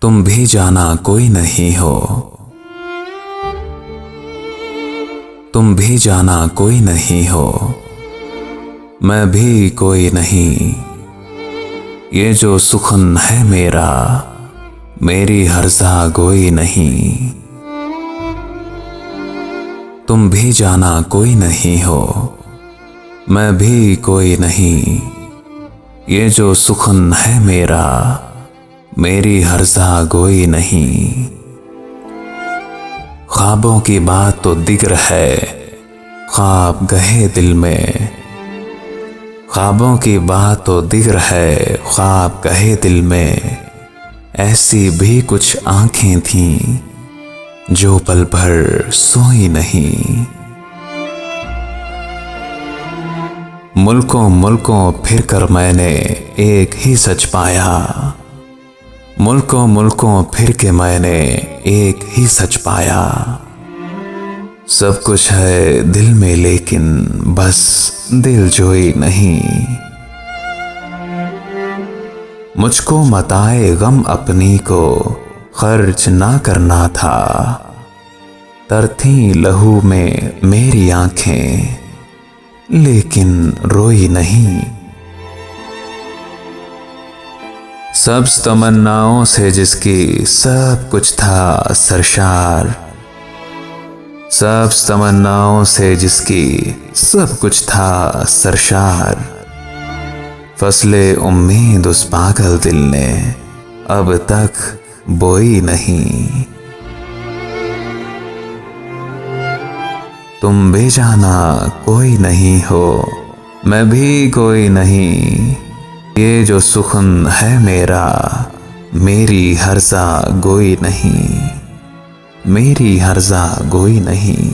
तुम भी जाना कोई नहीं हो, तुम भी जाना कोई नहीं हो, मैं भी कोई नहीं। ये जो सुखन है मेरा, मेरी हर्जा गोई नहीं। तुम भी जाना कोई नहीं हो, मैं भी कोई नहीं। ये जो सुखन है मेरा, मेरी हर्जा गोई नहीं। ख्वाबों की बात तो दिगर है, ख्वाब गहे दिल में। ख्वाबों की बात तो दिगर है, ख्वाब गहे दिल में। ऐसी भी कुछ आंखें थीं जो पल भर सोई नहीं। मुल्कों मुल्कों फिर कर मैंने एक ही सच पाया। मुल्कों मुल्कों फिर के मैंने एक ही सच पाया। सब कुछ है दिल में लेकिन बस दिल जोई नहीं। मुझको मताए गम अपनी को खर्च ना करना था। तर थी लहू में मेरी आंखें लेकिन रोई नहीं। सब्ज तमन्नाओं से जिसकी सब कुछ था सरशार। सब्ज तमन्नाओं से जिसकी सब कुछ था सरशार। फसले उम्मीद उस पागल दिल ने अब तक बोई नहीं। तुम भी जाना कोई नहीं हो, मैं भी कोई नहीं। ये जो सुखन है मेरा, मेरी हर्जा गोई नहीं। मेरी हर्जा गोई नहीं।